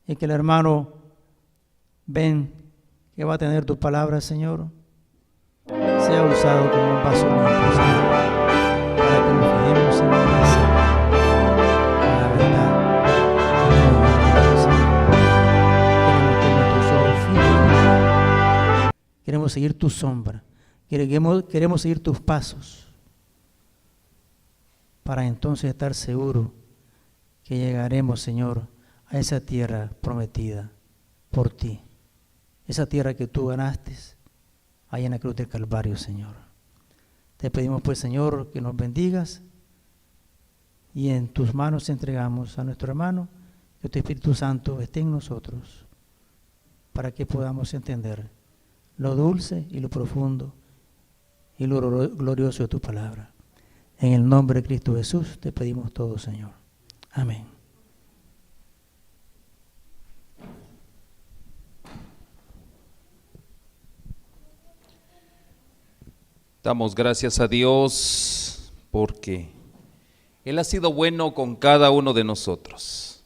y que el hermano Ben, que va a tener tu palabra, Señor, sea usado como un vaso limpio, Señor, para que nos fijemos en la verdad. Queremos seguir tu sombra, queremos seguir tus pasos, para entonces estar seguros que llegaremos, Señor, a esa tierra prometida por ti, esa tierra que tú ganaste allá en la cruz del Calvario, Señor. Te pedimos pues, Señor, que nos bendigas, y en tus manos entregamos a nuestro hermano, que tu Espíritu Santo esté en nosotros, para que podamos entender lo dulce y lo profundo y lo glorioso de tu palabra. En el nombre de Cristo Jesús te pedimos todo, Señor. Amén. Damos gracias a Dios porque Él ha sido bueno con cada uno de nosotros.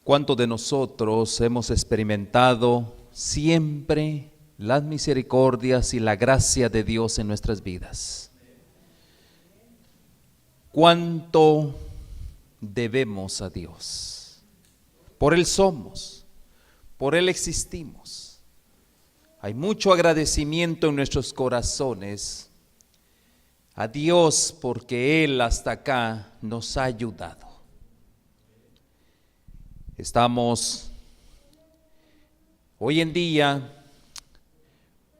¿Cuántos de nosotros hemos experimentado siempre las misericordias y la gracia de Dios en nuestras vidas? ¿Cuánto debemos a Dios? Por Él somos, por Él existimos. Hay mucho agradecimiento en nuestros corazones a Dios porque Él hasta acá nos ha ayudado. Estamos hoy en día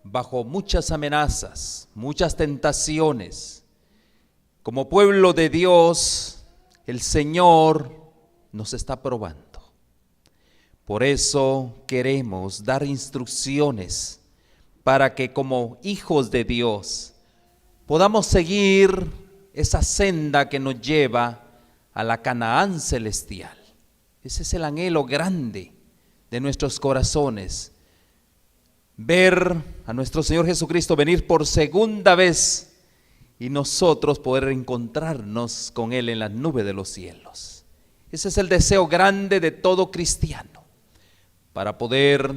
bajo muchas amenazas, muchas tentaciones. Como pueblo de Dios, el Señor nos está probando. Por eso queremos dar instrucciones para que como hijos de Dios podamos seguir esa senda que nos lleva a la Canaán celestial. Ese es el anhelo grande de nuestros corazones, ver a nuestro Señor Jesucristo venir por segunda vez y nosotros poder encontrarnos con Él en la nube de los cielos. Ese es el deseo grande de todo cristiano. Para poder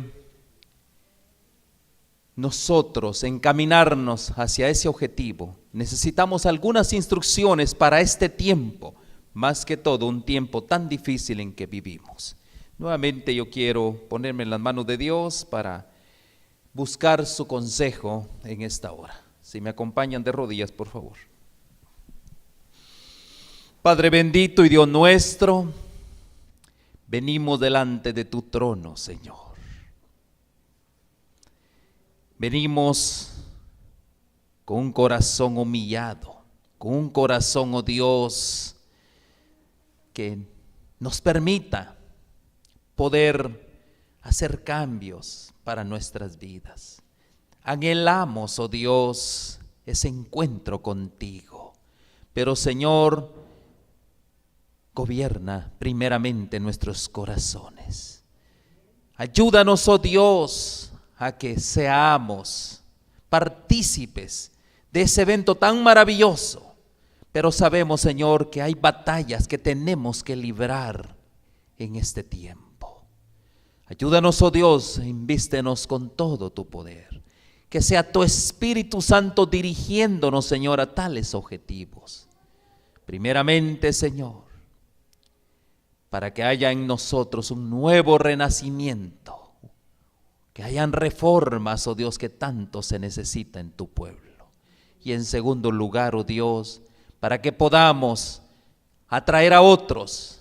nosotros encaminarnos hacia ese objetivo, necesitamos algunas instrucciones para este tiempo, más que todo un tiempo tan difícil en que vivimos. Nuevamente yo quiero ponerme en las manos de Dios para buscar su consejo en esta hora. Si me acompañan de rodillas, por favor. Padre bendito y Dios nuestro, venimos delante de tu trono, Señor. Venimos con un corazón humillado, con un corazón, oh Dios, que nos permita poder hacer cambios para nuestras vidas. Anhelamos, oh Dios, ese encuentro contigo. Pero, Señor, gobierna primeramente nuestros corazones. Ayúdanos, oh Dios, a que seamos partícipes de ese evento tan maravilloso. Pero sabemos, Señor, que hay batallas que tenemos que librar en este tiempo. Ayúdanos, oh Dios, invístenos con todo tu poder. Que sea tu Espíritu Santo dirigiéndonos, Señor, a tales objetivos. Primeramente, Señor, para que haya en nosotros un nuevo renacimiento, que hayan reformas, oh Dios, que tanto se necesita en tu pueblo. Y en segundo lugar, oh Dios, para que podamos atraer a otros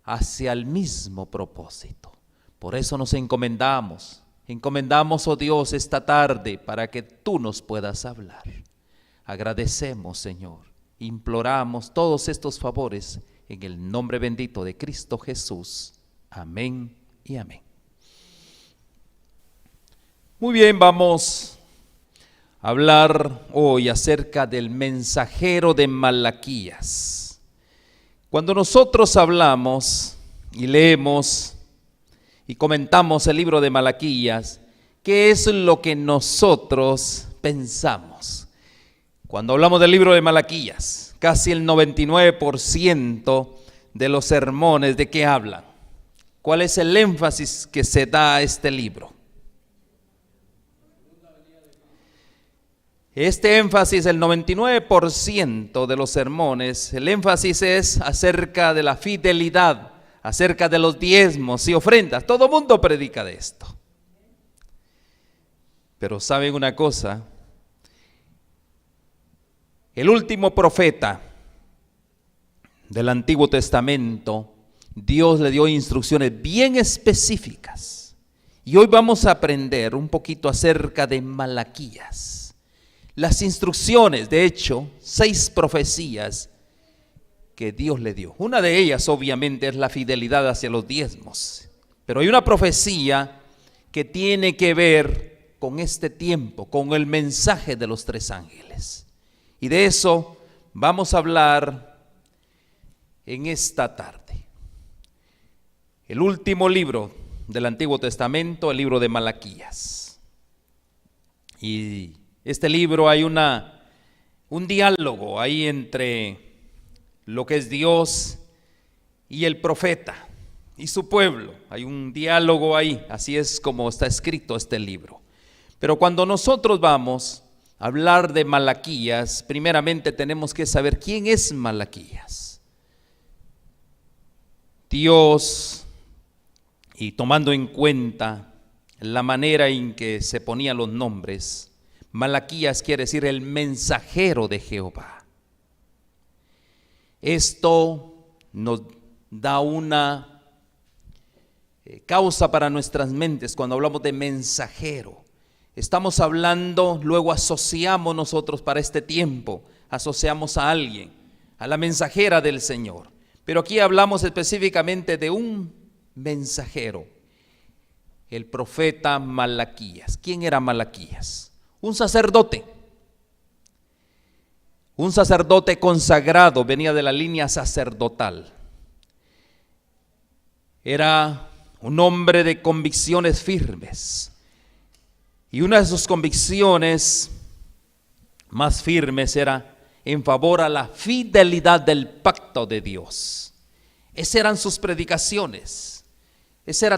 hacia el mismo propósito. Por eso nos encomendamos, oh Dios, esta tarde para que tú nos puedas hablar. Agradecemos, Señor, imploramos todos estos favores en el nombre bendito de Cristo Jesús. Amén y amén. Muy bien, vamos a hablar hoy acerca del mensajero de Malaquías. Cuando nosotros hablamos y leemos y comentamos el libro de Malaquías, ¿qué es lo que nosotros pensamos? Cuando hablamos del libro de Malaquías, casi el 99% de los sermones, ¿de qué hablan? ¿Cuál es el énfasis que se da a este libro? Este énfasis, el 99% de los sermones, el énfasis es acerca de la fidelidad, acerca de los diezmos y ofrendas. Todo el mundo predica de esto. Pero ¿saben una cosa? El último profeta del Antiguo Testamento, Dios le dio instrucciones bien específicas. Y hoy vamos a aprender un poquito acerca de Malaquías. Las instrucciones, de hecho, 6 profecías que Dios le dio. Una de ellas, obviamente, es la fidelidad hacia los diezmos. Pero hay una profecía que tiene que ver con este tiempo, con el mensaje de los 3 ángeles. Y de eso vamos a hablar en esta tarde. El último libro del Antiguo Testamento, el libro de Malaquías. Y este libro hay un diálogo ahí entre lo que es Dios y el profeta y su pueblo. Hay un diálogo ahí, así es como está escrito este libro. Pero cuando nosotros vamos a hablar de Malaquías, primeramente tenemos que saber quién es Malaquías. Dios, y tomando en cuenta la manera en que se ponían los nombres, Malaquías quiere decir el mensajero de Jehová. Esto nos da una causa para nuestras mentes cuando hablamos de mensajero. Estamos hablando, luego asociamos nosotros para este tiempo, asociamos a alguien, a la mensajera del Señor. Pero aquí hablamos específicamente de un mensajero, el profeta Malaquías. ¿Quién era Malaquías? Un sacerdote consagrado, venía de la línea sacerdotal. Era un hombre de convicciones firmes. Y una de sus convicciones más firmes era en favor a la fidelidad del pacto de Dios. Esas eran sus predicaciones.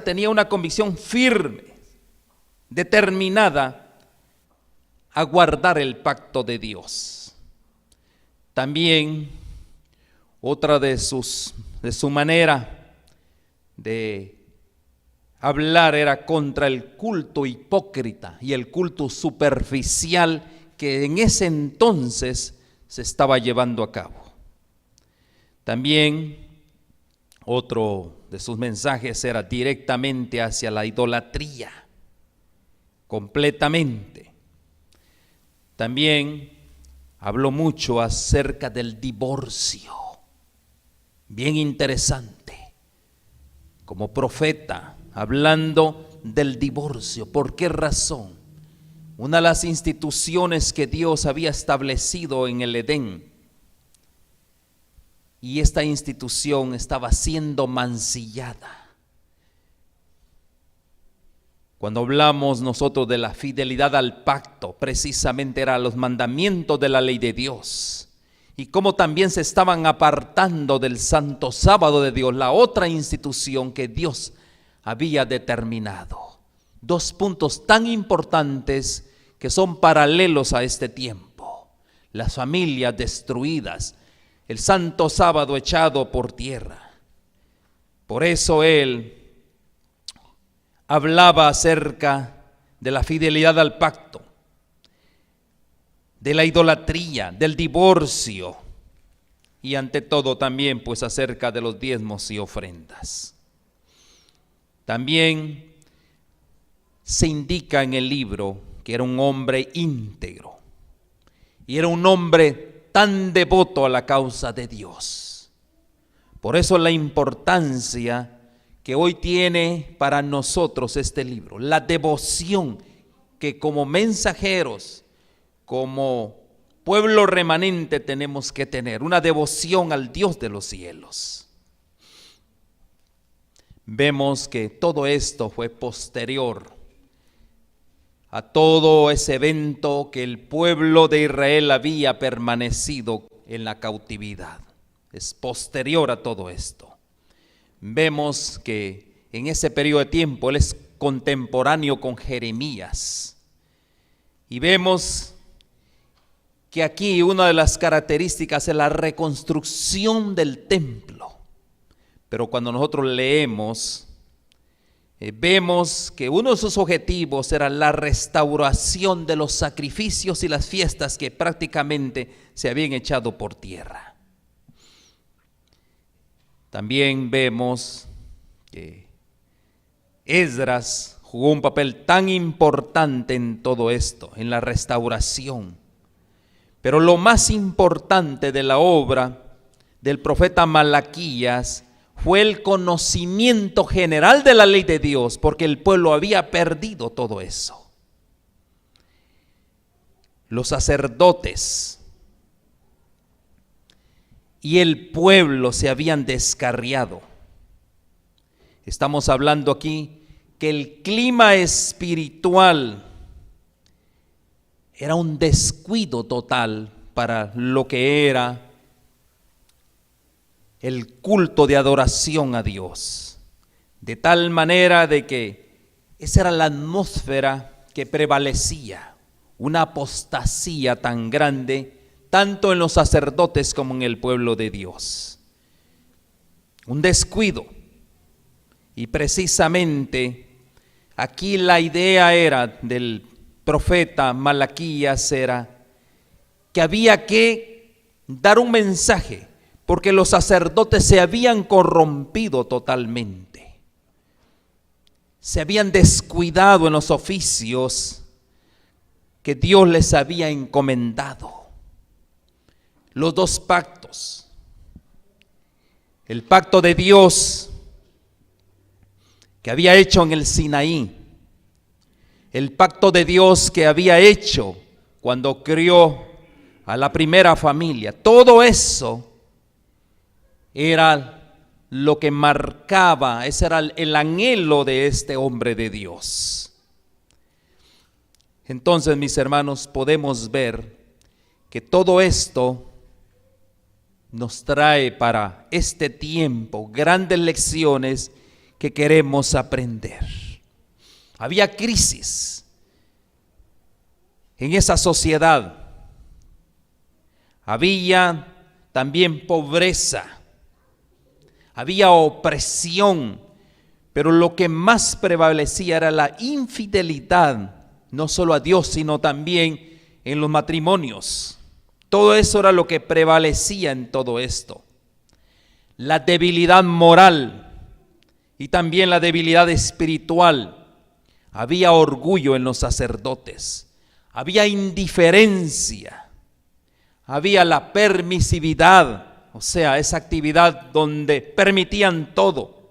Tenía una convicción firme, determinada a guardar el pacto de Dios. También otra de su manera de hablar era contra el culto hipócrita y el culto superficial que en ese entonces se estaba llevando a cabo. También otro de sus mensajes era directamente hacia la idolatría, completamente. También habló mucho acerca del divorcio, bien interesante, como profeta, hablando del divorcio. ¿Por qué razón? Una de las instituciones que Dios había establecido en el Edén, y esta institución estaba siendo mancillada. Cuando hablamos nosotros de la fidelidad al pacto, precisamente eran los mandamientos de la ley de Dios. Y cómo también se estaban apartando del santo sábado de Dios, la otra institución que Dios había determinado. 2 puntos tan importantes que son paralelos a este tiempo. Las familias destruidas, el santo sábado echado por tierra. Por eso él hablaba acerca de la fidelidad al pacto, de la idolatría, del divorcio y ante todo también pues acerca de los diezmos y ofrendas. También se indica en el libro que era un hombre íntegro y era un hombre tan devoto a la causa de Dios. Por eso la importancia que hoy tiene para nosotros este libro, la devoción que como mensajeros, como pueblo remanente tenemos que tener, una devoción al Dios de los cielos. Vemos que todo esto fue posterior a todo ese evento que el pueblo de Israel había permanecido en la cautividad. es posterior a todo esto. Vemos que en ese periodo de tiempo él es contemporáneo con Jeremías. Y vemos que aquí una de las características es la reconstrucción del templo. Pero cuando nosotros leemos, vemos que uno de sus objetivos era la restauración de los sacrificios y las fiestas que prácticamente se habían echado por tierra. También vemos que Esdras jugó un papel tan importante en todo esto, en la restauración. Pero lo más importante de la obra del profeta Malaquías fue el conocimiento general de la ley de Dios, porque el pueblo había perdido todo eso. Los sacerdotes y el pueblo se habían descarriado. Estamos hablando aquí que el clima espiritual era un descuido total para lo que era el culto de adoración a Dios, de tal manera de que esa era la atmósfera que prevalecía, una apostasía tan grande, tanto en los sacerdotes como en el pueblo de Dios. Un descuido. Y precisamente aquí la idea era del profeta Malaquías era que había que dar un mensaje, porque los sacerdotes se habían corrompido totalmente. Se habían descuidado en los oficios que Dios les había encomendado. Los dos pactos. El pacto de Dios que había hecho en el Sinaí. El pacto de Dios que había hecho cuando crió a la primera familia. Todo eso era lo que marcaba, ese era el anhelo de este hombre de Dios. Entonces, mis hermanos, podemos ver que todo esto nos trae para este tiempo grandes lecciones que queremos aprender. Había crisis en esa sociedad. Había también pobreza. Había opresión, pero lo que más prevalecía era la infidelidad, no solo a Dios, sino también en los matrimonios. Todo eso era lo que prevalecía en todo esto. La debilidad moral y también la debilidad espiritual. Había orgullo en los sacerdotes, había indiferencia, había la permisividad. O sea, esa actividad donde permitían todo,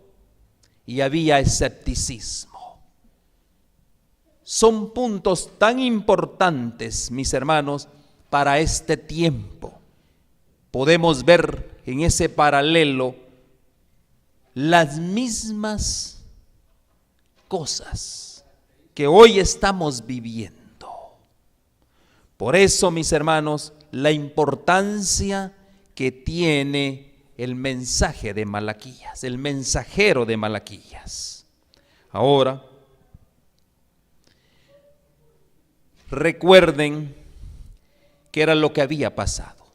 y había escepticismo. Son puntos tan importantes, mis hermanos, para este tiempo. Podemos ver en ese paralelo las mismas cosas que hoy estamos viviendo. Por eso, mis hermanos, la importancia que tiene el mensaje de Malaquías, el mensajero de Malaquías. Ahora, recuerden que era lo que había pasado.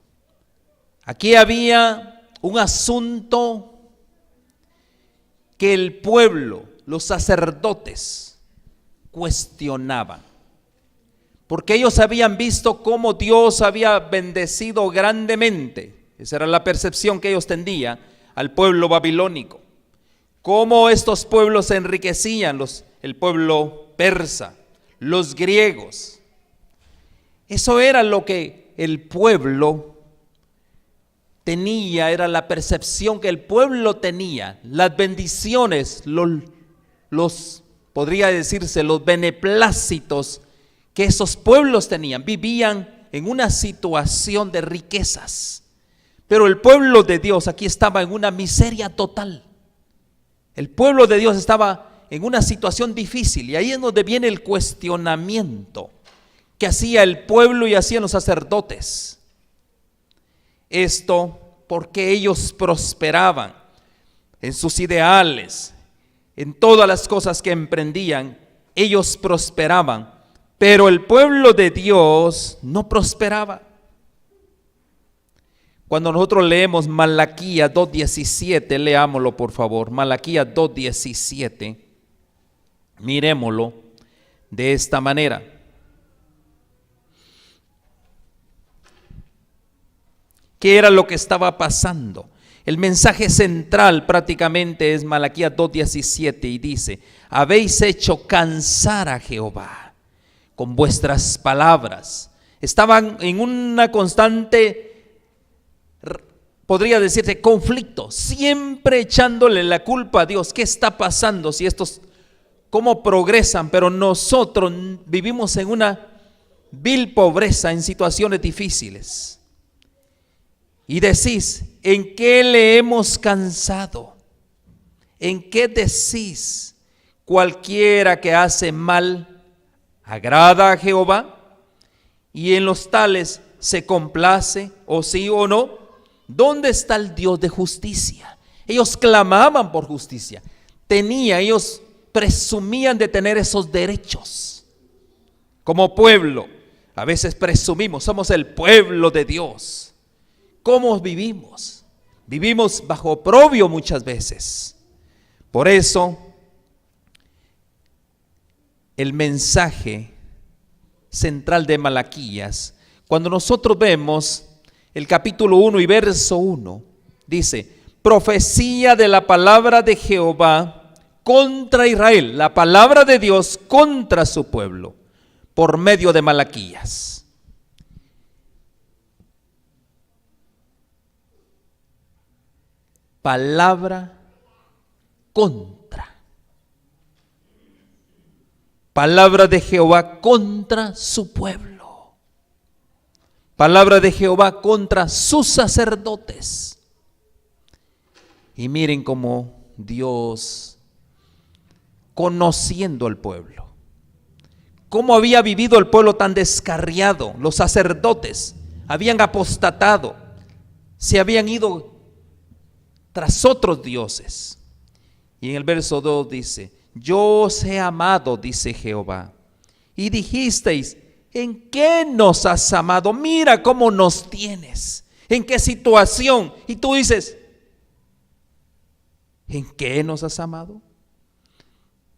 Aquí había un asunto que el pueblo, los sacerdotes, cuestionaban. Porque ellos habían visto cómo Dios había bendecido grandemente. Esa era la percepción que ellos tenían al pueblo babilónico. Cómo estos pueblos se enriquecían, el pueblo persa, los griegos. Eso era lo que el pueblo tenía, era la percepción que el pueblo tenía. Las bendiciones, podría decirse, los beneplácitos que esos pueblos tenían. Vivían en una situación de riquezas. Pero el pueblo de Dios aquí estaba en una miseria total. El pueblo de Dios estaba en una situación difícil, y ahí es donde viene el cuestionamiento que hacía el pueblo y hacían los sacerdotes. Esto porque ellos prosperaban en sus ideales, en todas las cosas que emprendían, ellos prosperaban, pero el pueblo de Dios no prosperaba. Cuando nosotros leemos Malaquías 2:17, leámoslo por favor, Malaquías 2:17, miremoslo de esta manera. ¿Qué era lo que estaba pasando? El mensaje central prácticamente es Malaquías 2:17 y dice: habéis hecho cansar a Jehová con vuestras palabras. Estaban en una constante, podría decirse, conflicto, siempre echándole la culpa a Dios. ¿Qué está pasando? Si estos, ¿cómo progresan? Pero nosotros vivimos en una vil pobreza, en situaciones difíciles. Y decís: ¿en qué le hemos cansado? ¿En qué decís? Cualquiera que hace mal agrada a Jehová, y en los tales se complace, o sí o no. ¿Dónde está el Dios de justicia? Ellos clamaban por justicia. Ellos presumían de tener esos derechos. Como pueblo, a veces presumimos, somos el pueblo de Dios. ¿Cómo vivimos? Vivimos bajo oprobio muchas veces. Por eso, el mensaje central de Malaquías, cuando nosotros vemos el capítulo 1 y verso 1, dice: profecía de la palabra de Jehová contra Israel, la palabra de Dios contra su pueblo, por medio de Malaquías. Palabra contra. Palabra de Jehová contra su pueblo. Palabra de Jehová contra sus sacerdotes. Y miren cómo Dios, conociendo al pueblo, cómo había vivido el pueblo tan descarriado. Los sacerdotes habían apostatado, se habían ido tras otros dioses. Y en el verso 2 dice: yo os he amado, dice Jehová. Y dijisteis: ¿en qué nos has amado? Mira cómo nos tienes, en qué situación. Y tú dices: ¿en qué nos has amado?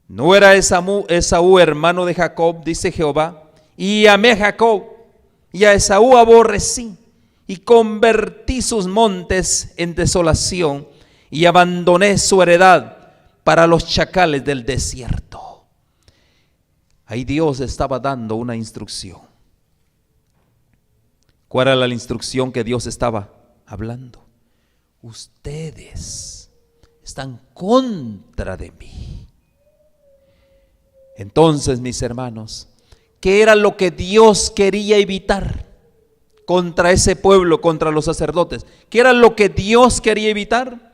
¿No era Esaú hermano de Jacob, dice Jehová? Y amé a Jacob, y a Esaú aborrecí, y convertí sus montes en desolación, y abandoné su heredad para los chacales del desierto. Ahí Dios estaba dando una instrucción. ¿Cuál era la instrucción que Dios estaba hablando? Ustedes están contra de mí. Entonces, mis hermanos, ¿qué era lo que Dios quería evitar contra ese pueblo, contra los sacerdotes? ¿Qué era lo que Dios quería evitar?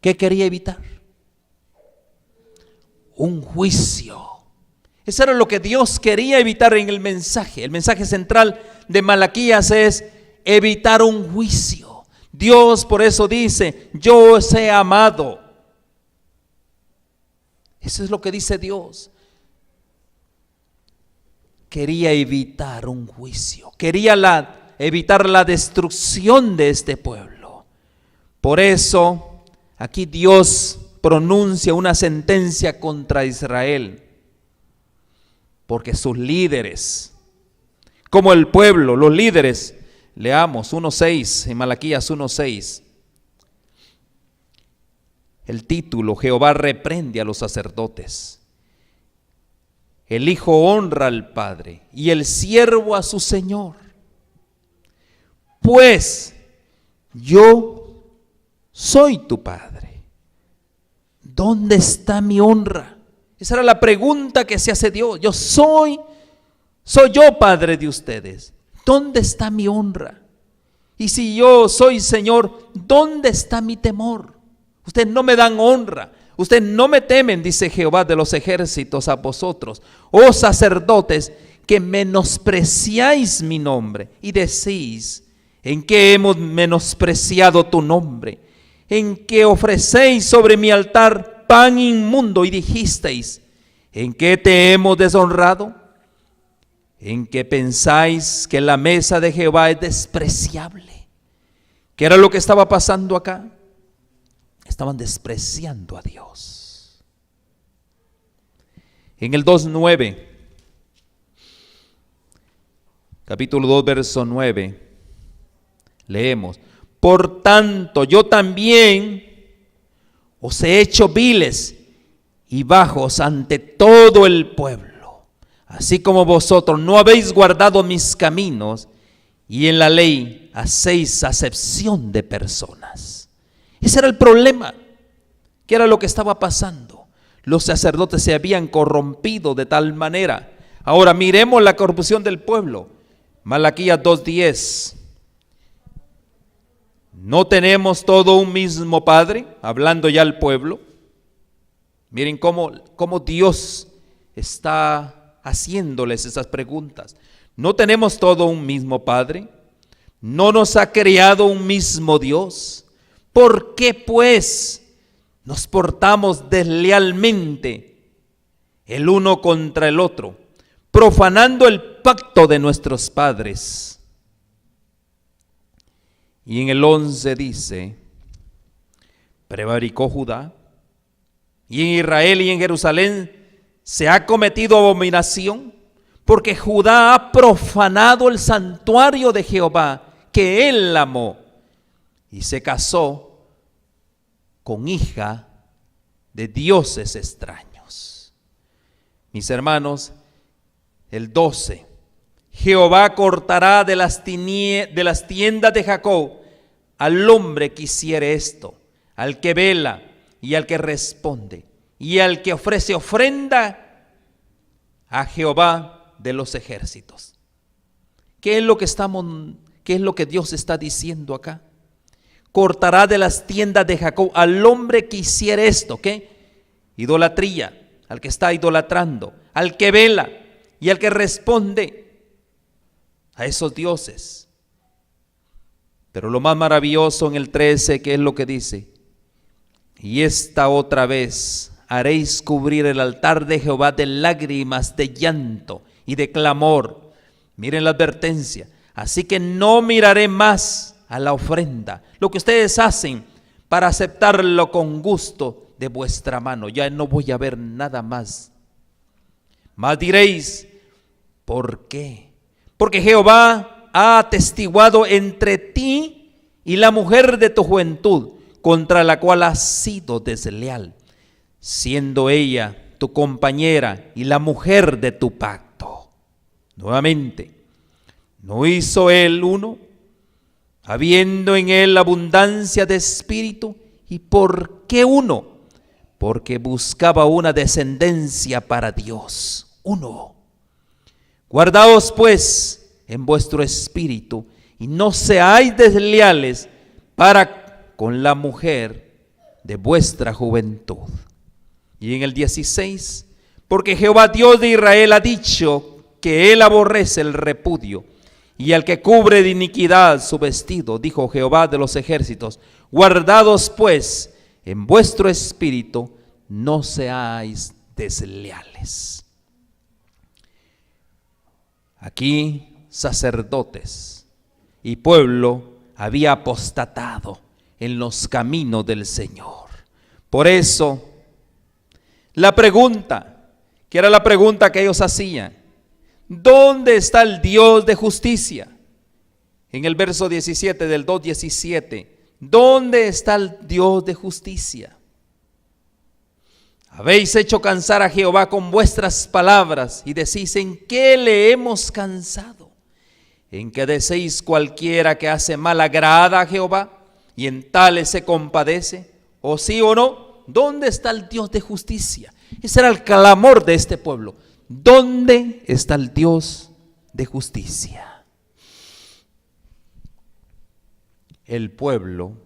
¿Qué quería evitar? Un juicio. Eso era lo que Dios quería evitar en el mensaje. El mensaje central de Malaquías es evitar un juicio. Dios por eso dice: yo os he amado. Eso es lo que dice Dios. Quería evitar un juicio. Quería evitar la destrucción de este pueblo. Por eso aquí Dios pronuncia una sentencia contra Israel, porque sus líderes, como el pueblo, los líderes, leamos 1:6, en Malaquías 1:6, el título: Jehová reprende a los sacerdotes. El hijo honra al padre y el siervo a su señor. Pues yo soy tu padre, ¿dónde está mi honra? Esa era la pregunta que se hace Dios. Soy yo padre de ustedes, ¿dónde está mi honra? Y si yo soy Señor, ¿dónde está mi temor? Ustedes no me dan honra, ustedes no me temen, dice Jehová de los ejércitos, a vosotros, oh sacerdotes, que menospreciáis mi nombre y decís: ¿En qué hemos menospreciado tu nombre? ¿En qué ofrecéis sobre mi altar pan inmundo y dijisteis, ¿en qué te hemos deshonrado? ¿En qué pensáis que la mesa de Jehová es despreciable? ¿Qué era lo que estaba pasando acá? Estaban despreciando a Dios. En el 2:9, capítulo 2, verso 9, leemos: por tanto, yo también os he hecho viles y bajos ante todo el pueblo, así como vosotros no habéis guardado mis caminos, y en la ley hacéis acepción de personas. Ese era el problema. ¿Qué era lo que estaba pasando? Los sacerdotes se habían corrompido de tal manera. Ahora miremos la corrupción del pueblo. Malaquías 2:10. ¿No tenemos todo un mismo Padre? Hablando ya al pueblo. Miren cómo Dios está haciéndoles esas preguntas. ¿No tenemos todo un mismo Padre? ¿No nos ha creado un mismo Dios? ¿Por qué pues nos portamos deslealmente el uno contra el otro, profanando el pacto de nuestros padres? Y en el 11 dice: prevaricó Judá, y en Israel y en Jerusalén se ha cometido abominación, porque Judá ha profanado el santuario de Jehová, que él amó, y se casó con hija de dioses extraños. Mis hermanos, el 12: Jehová cortará de las tiendas de Jacob al hombre que hiciere esto, al que vela y al que responde, y al que ofrece ofrenda a Jehová de los ejércitos. ¿Qué es lo que Dios está diciendo acá? Cortará de las tiendas de Jacob al hombre que hiciere esto. ¿Qué? Idolatría, al que está idolatrando, al que vela y al que responde a esos dioses. Pero lo más maravilloso en el 13, ¿qué es lo que dice? Y esta otra vez haréis cubrir el altar de Jehová de lágrimas, de llanto y de clamor. Miren la advertencia. Así que no miraré más a la ofrenda, lo que ustedes hacen, para aceptarlo con gusto de vuestra mano. Ya no voy a ver nada más. Mas diréis: ¿por qué? Porque Jehová ha atestiguado entre ti y la mujer de tu juventud, contra la cual has sido desleal, siendo ella tu compañera y la mujer de tu pacto. Nuevamente, ¿no hizo él uno, habiendo en él abundancia de espíritu? ¿Y por qué uno? Porque buscaba una descendencia para Dios. Uno. Guardaos pues en vuestro espíritu, y no seáis desleales para con la mujer de vuestra juventud. Y en el 16, porque Jehová Dios de Israel ha dicho que él aborrece el repudio, y al que cubre de iniquidad su vestido, dijo Jehová de los ejércitos. Guardados pues en vuestro espíritu, no seáis desleales. Aquí sacerdotes y pueblo había apostatado en los caminos del Señor. Por eso, la pregunta, que era la pregunta que ellos hacían: ¿dónde está el Dios de justicia? En el verso 17 del 2:17, ¿dónde está el Dios de justicia? Habéis hecho cansar a Jehová con vuestras palabras, y decís: ¿en qué le hemos cansado? ¿En que decís cualquiera que hace mal agrada a Jehová, y en tales se compadece? ¿O sí o no? ¿Dónde está el Dios de justicia? Ese era el clamor de este pueblo. ¿Dónde está el Dios de justicia? El pueblo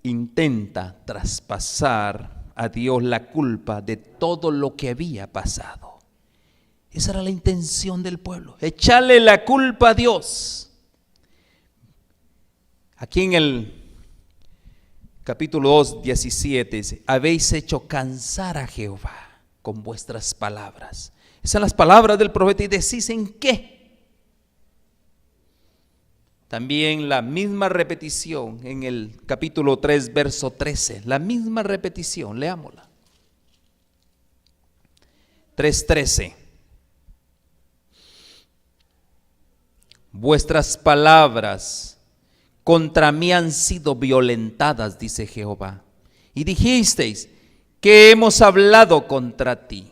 intenta traspasar a Dios la culpa de todo lo que había pasado. Esa era la intención del pueblo, echarle la culpa a Dios. Aquí en el capítulo 2, 17 dice: habéis hecho cansar a Jehová con vuestras palabras. Esas son las palabras del profeta. Y decís en qué. También la misma repetición en el capítulo 3, verso 13. La misma repetición, leámosla. 3:13. Vuestras palabras contra mí han sido violentadas, dice Jehová. Y dijisteis: ¿qué hemos hablado contra ti?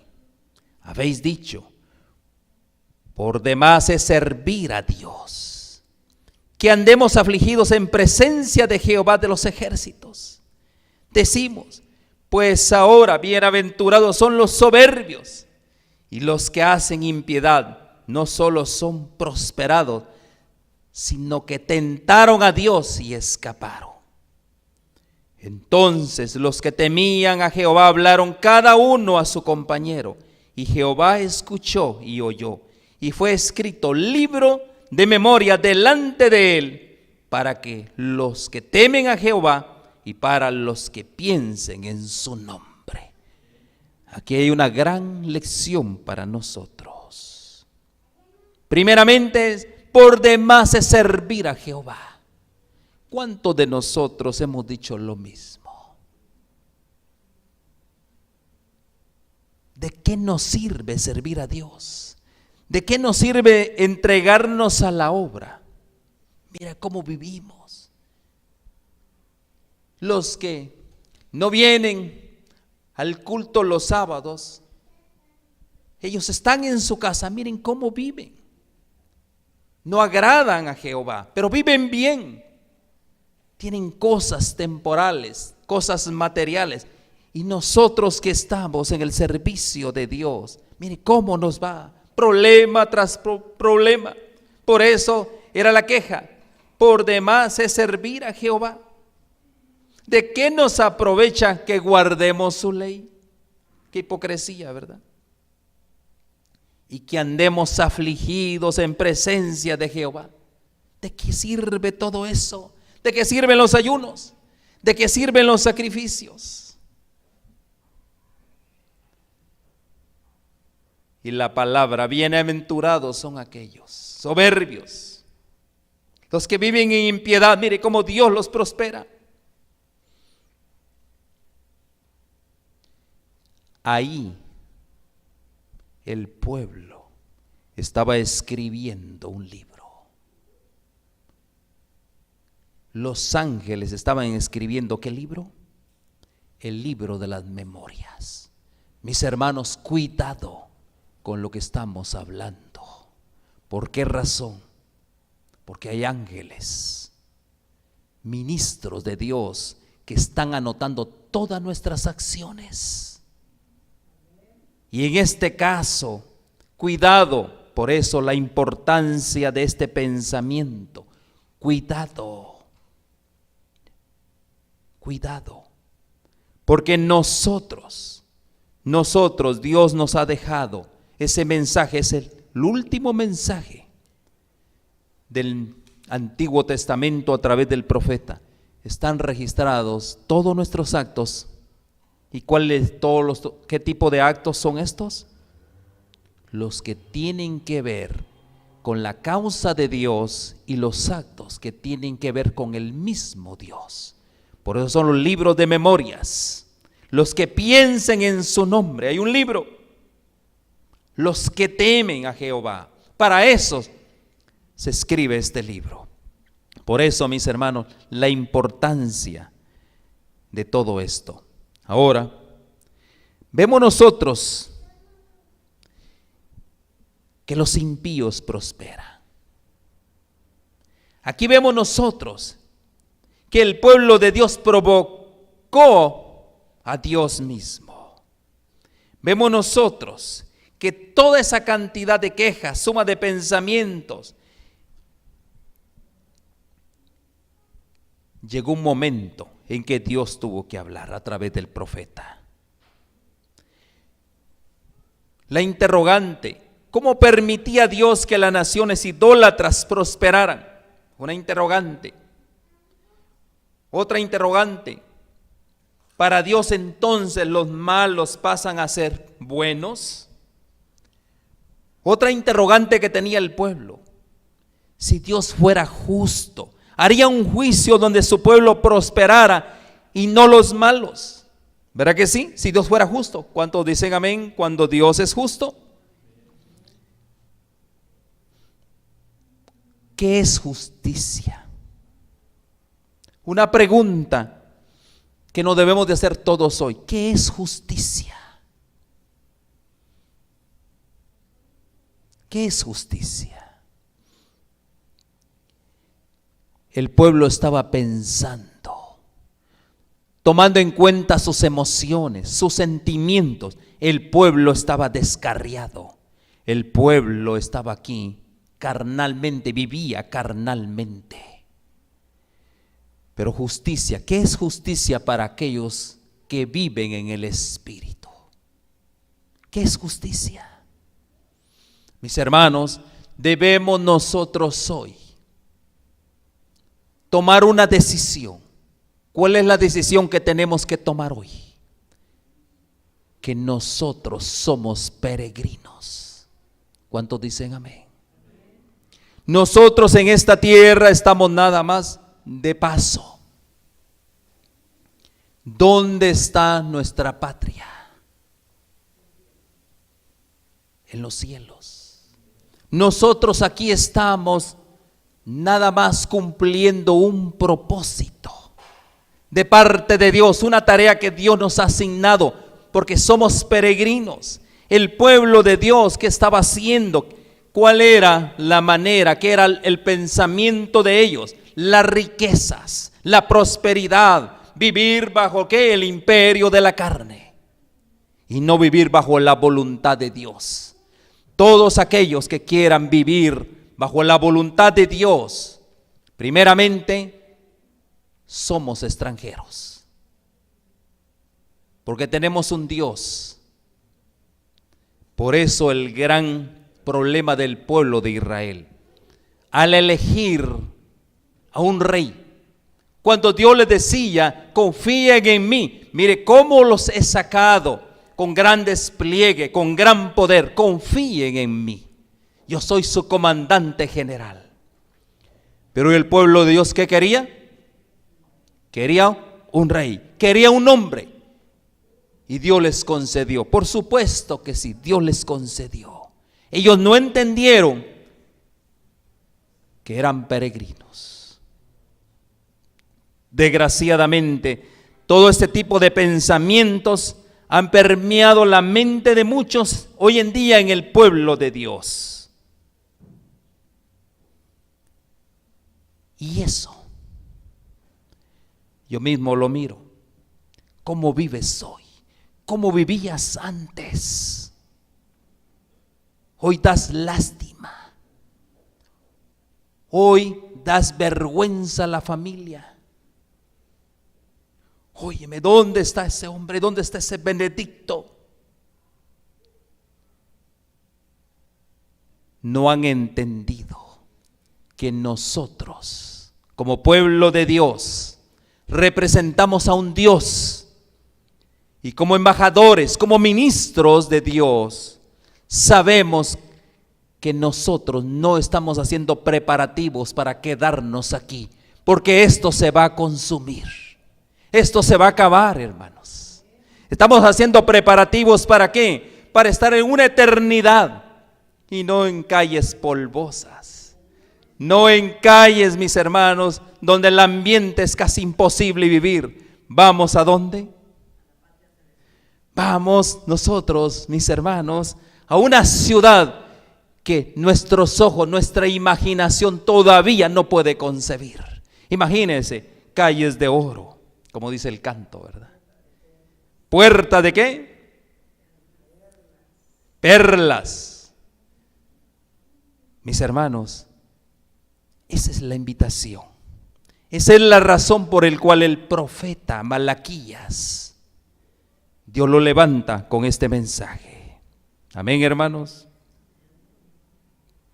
Habéis dicho: por demás es servir a Dios, que andemos afligidos en presencia de Jehová de los ejércitos. Decimos: pues ahora bienaventurados son los soberbios, y los que hacen impiedad no solo son prosperados, sino que tentaron a Dios y escaparon. Entonces los que temían a Jehová hablaron cada uno a su compañero, y Jehová escuchó y oyó, y fue escrito libro de memoria delante de él, para que los que temen a Jehová y para los que piensen en su nombre. Aquí hay una gran lección para nosotros. Primeramente, por demás es servir a Jehová. ¿Cuántos de nosotros hemos dicho lo mismo? ¿De qué nos sirve servir a Dios? ¿De qué nos sirve entregarnos a la obra? Mira cómo vivimos. Los que no vienen al culto los sábados, ellos están en su casa, miren cómo viven. No agradan a Jehová, pero viven bien. Tienen cosas temporales, cosas materiales. Y nosotros que estamos en el servicio de Dios, mire cómo nos va, problema tras problema. Por eso era la queja: por demás es servir a Jehová. ¿De qué nos aprovecha que guardemos su ley? Qué hipocresía, ¿verdad? Y que andemos afligidos en presencia de Jehová. ¿De qué sirve todo eso? ¿De qué sirven los ayunos? ¿De qué sirven los sacrificios? Y la palabra: bienaventurados son aquellos soberbios, los que viven en impiedad. Mire cómo Dios los prospera. Ahí el pueblo estaba escribiendo un libro. Los ángeles estaban escribiendo ¿qué libro? El libro de las memorias. Mis hermanos, cuidado con lo que estamos hablando. ¿Por qué razón? Porque hay ángeles, ministros de Dios, que están anotando todas nuestras acciones. Y en este caso, cuidado. Por eso la importancia de este pensamiento. Cuidado. Cuidado. Porque nosotros, Dios nos ha dejado ese mensaje. Es el último mensaje del Antiguo Testamento a través del profeta. Están registrados todos nuestros actos. ¿Y qué tipo de actos son estos? Los que tienen que ver con la causa de Dios y los actos que tienen que ver con el mismo Dios. Por eso son los libros de memorias. Los que piensen en su nombre. Hay un libro. Los que temen a Jehová. Para eso se escribe este libro. Por eso, mis hermanos, la importancia de todo esto. Ahora, vemos nosotros que los impíos prosperan. Aquí vemos nosotros que el pueblo de Dios provocó a Dios mismo. Vemos nosotros que toda esa cantidad de quejas, suma de pensamientos, llegó un momento en que Dios tuvo que hablar a través del profeta. La interrogante: ¿Cómo permitía Dios que las naciones idólatras prosperaran? Una interrogante. Otra interrogante. Para Dios entonces los malos pasan a ser buenos. Otra interrogante que tenía el pueblo. Si Dios fuera justo, haría un juicio donde su pueblo prosperara y no los malos. ¿Verdad que sí? Si Dios fuera justo. ¿Cuántos dicen amén cuando Dios es justo? ¿Qué es justicia? Una pregunta que nos debemos de hacer todos hoy. ¿Qué es justicia? ¿Qué es justicia? El pueblo estaba pensando, tomando en cuenta sus emociones, sus sentimientos. El pueblo estaba descarriado. El pueblo estaba aquí carnalmente, vivía carnalmente. Pero justicia, ¿qué es justicia para aquellos que viven en el Espíritu? ¿Qué es justicia? Mis hermanos, debemos nosotros hoy tomar una decisión. ¿Cuál es la decisión que tenemos que tomar hoy? Que nosotros somos peregrinos. ¿Cuántos dicen amén? Nosotros en esta tierra estamos nada más de paso. ¿Dónde está nuestra patria? En los cielos. Nosotros aquí estamos nada más cumpliendo un propósito de parte de Dios, una tarea que Dios nos ha asignado, porque somos peregrinos. El pueblo de Dios, ¿qué estaba haciendo? ¿Cuál era la manera? ¿Qué era el pensamiento de ellos? Las riquezas, la prosperidad, vivir bajo ¿qué? El imperio de la carne y no vivir bajo la voluntad de Dios. Todos aquellos que quieran vivir bajo la voluntad de Dios, primeramente somos extranjeros, porque tenemos un Dios. Por eso el gran problema del pueblo de Israel, al elegir a un rey, cuando Dios les decía, confíen en mí, mire cómo los he sacado con gran despliegue, con gran poder, confíen en mí, yo soy su comandante general. Pero el pueblo de Dios, ¿qué quería? Quería un rey, quería un hombre, y Dios les concedió. Por supuesto que sí, Dios les concedió. Ellos no entendieron que eran peregrinos. Desgraciadamente, todo este tipo de pensamientos han permeado la mente de muchos hoy en día en el pueblo de Dios. Y eso, yo mismo lo miro. ¿Cómo vives hoy? ¿Cómo vivías antes? Hoy das lástima. Hoy das vergüenza a la familia. Óyeme, ¿dónde está ese hombre? ¿Dónde está ese Benedicto? No han entendido que nosotros, como pueblo de Dios, representamos a un Dios. Y como embajadores, como ministros de Dios, sabemos que nosotros no estamos haciendo preparativos para quedarnos aquí, porque esto se va a consumir, esto se va a acabar, hermanos. Estamos haciendo preparativos ¿para qué? Para estar en una eternidad y no en calles polvosas, no en calles, mis hermanos, donde el ambiente es casi imposible vivir. ¿Vamos a dónde? Vamos nosotros, mis hermanos, a una ciudad que nuestros ojos, nuestra imaginación todavía no puede concebir. Imagínense, calles de oro, como dice el canto, ¿verdad? ¿Puerta de qué? Perlas. Mis hermanos, esa es la invitación. Esa es la razón por la cual el profeta Malaquías, Dios lo levanta con este mensaje. Amén, hermanos.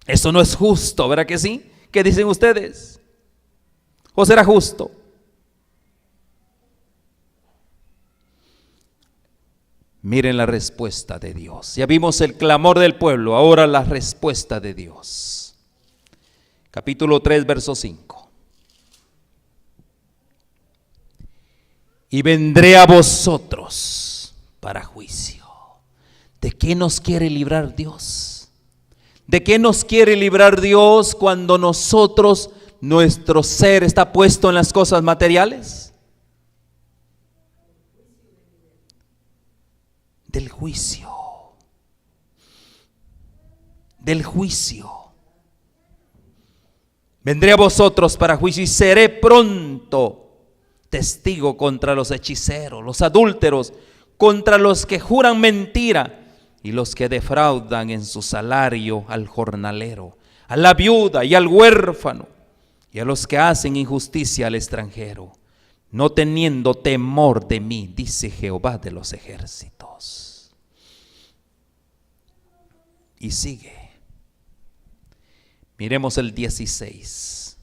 Eso no es justo, ¿verdad que sí? ¿Qué dicen ustedes? ¿O será justo? Miren la respuesta de Dios. Ya vimos el clamor del pueblo, ahora la respuesta de Dios. Capítulo 3, verso 5. Y vendré a vosotros para juicio. ¿De qué nos quiere librar Dios? ¿De qué nos quiere librar Dios cuando nosotros, nuestro ser está puesto en las cosas materiales? Del juicio. Del juicio. Vendré a vosotros para juicio y seré pronto testigo contra los hechiceros, los adúlteros, contra los que juran mentira y los que defraudan en su salario al jornalero, a la viuda y al huérfano, y a los que hacen injusticia al extranjero, no teniendo temor de mí, dice Jehová de los ejércitos. Y sigue. Miremos el 16.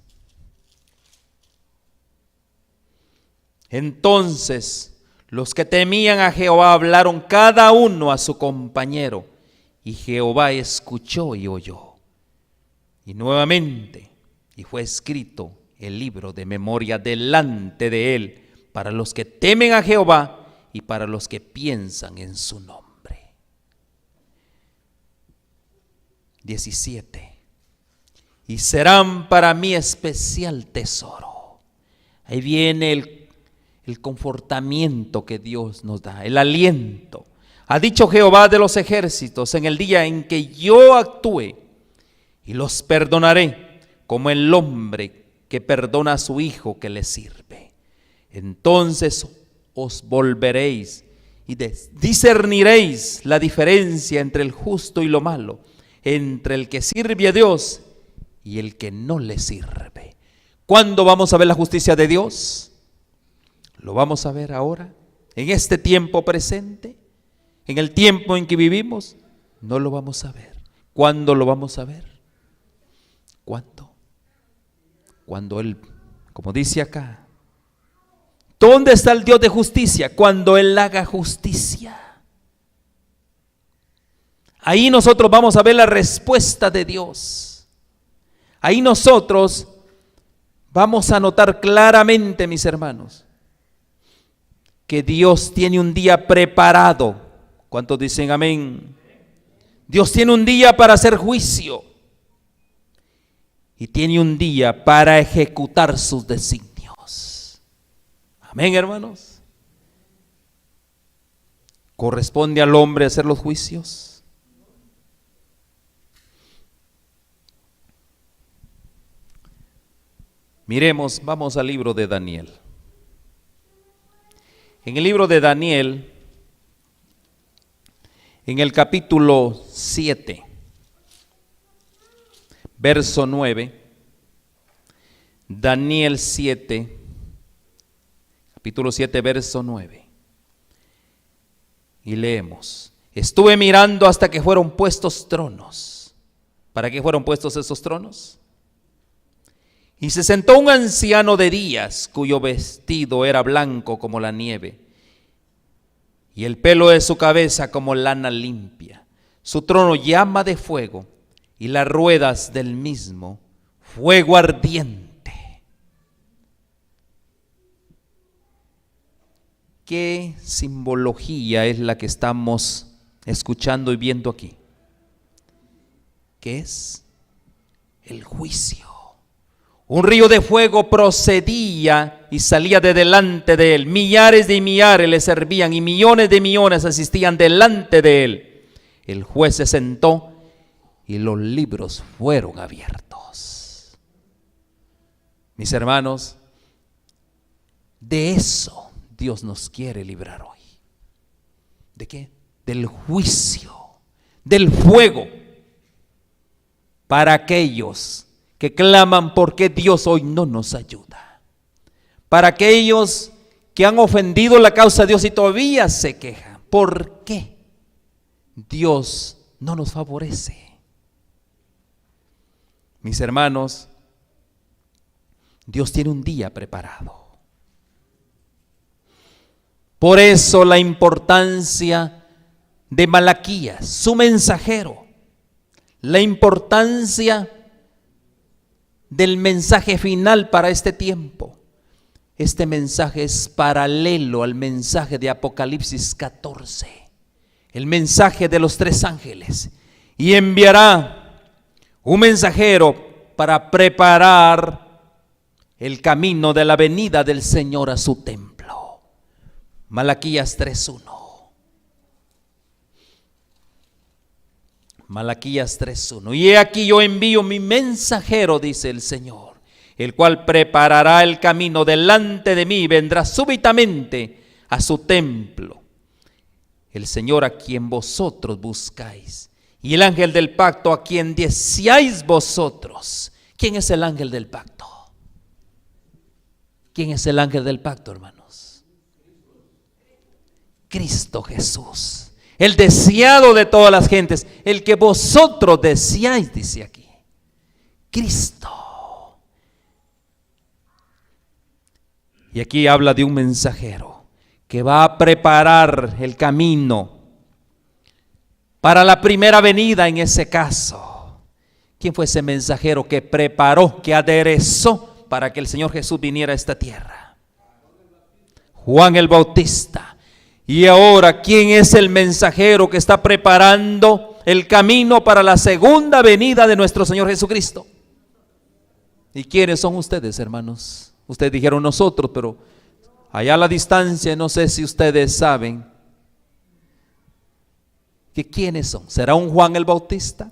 Entonces los que temían a Jehová hablaron cada uno a su compañero, y Jehová escuchó y oyó. Y nuevamente, y fue escrito el libro de memoria delante de él, para los que temen a Jehová y para los que piensan en su nombre. 17. Y serán para mí especial tesoro. Ahí viene el confortamiento que Dios nos da, el aliento. Ha dicho Jehová de los ejércitos, en el día en que yo actúe, y los perdonaré como el hombre que perdona a su hijo que le sirve. Entonces os volveréis y discerniréis la diferencia entre el justo y lo malo, entre el que sirve a Dios y el que no le sirve. ¿Cuándo vamos a ver la justicia de Dios? ¿Lo vamos a ver ahora? ¿En este tiempo presente? ¿En el tiempo en que vivimos? No lo vamos a ver. ¿Cuándo lo vamos a ver? ¿Cuándo? Cuando Él, como dice acá, ¿dónde está el Dios de justicia? Cuando Él haga justicia. Ahí nosotros vamos a ver la respuesta de Dios. Ahí nosotros vamos a notar claramente, mis hermanos, que Dios tiene un día preparado. ¿Cuántos dicen amén? Dios tiene un día para hacer juicio y tiene un día para ejecutar sus designios. Amén, hermanos. ¿Corresponde al hombre hacer los juicios? Miremos, vamos al libro de Daniel. En el libro de Daniel, en el capítulo 7, verso 9, Daniel 7, capítulo 7, verso 9, y leemos: estuve mirando hasta que fueron puestos tronos. ¿Para qué fueron puestos esos tronos? Y se sentó un anciano de días, cuyo vestido era blanco como la nieve, y el pelo de su cabeza como lana limpia. Su trono llama de fuego, y las ruedas del mismo fuego ardiente. ¿Qué simbología es la que estamos escuchando y viendo aquí? ¿Qué es? El juicio. Un río de fuego procedía y salía de delante de él. Millares de millares le servían y millones de millones asistían delante de él. El juez se sentó y los libros fueron abiertos. Mis hermanos, de eso Dios nos quiere librar hoy. ¿De qué? Del juicio, del fuego, para aquellos que claman porque Dios hoy no nos ayuda, para aquellos que han ofendido la causa de Dios y todavía se quejan. ¿Por qué Dios no nos favorece? Mis hermanos, Dios tiene un día preparado. Por eso la importancia de Malaquías, su mensajero, la importancia del mensaje final para este tiempo. Este mensaje es paralelo al mensaje de Apocalipsis 14, el mensaje de los 3 ángeles, y enviará un mensajero para preparar el camino de la venida del Señor a su templo. Malaquías 3:1. Malaquías 3:1. Y he aquí yo envío mi mensajero, dice el Señor, el cual preparará el camino delante de mí y vendrá súbitamente a su templo. El Señor a quien vosotros buscáis, y el ángel del pacto a quien deseáis vosotros. ¿Quién es el ángel del pacto? ¿Quién es el ángel del pacto, hermanos? Cristo Jesús, el deseado de todas las gentes, el que vosotros deseáis, dice aquí. Cristo. Y aquí habla de un mensajero que va a preparar el camino para la primera venida en ese caso. ¿Quién fue ese mensajero que preparó, que aderezó para que el Señor Jesús viniera a esta tierra? Juan el Bautista. Y ahora, ¿quién es el mensajero que está preparando el camino para la segunda venida de nuestro Señor Jesucristo? ¿Y quiénes son ustedes, hermanos? Ustedes dijeron nosotros, pero allá a la distancia no sé si ustedes saben que quiénes son. ¿Será un Juan el Bautista?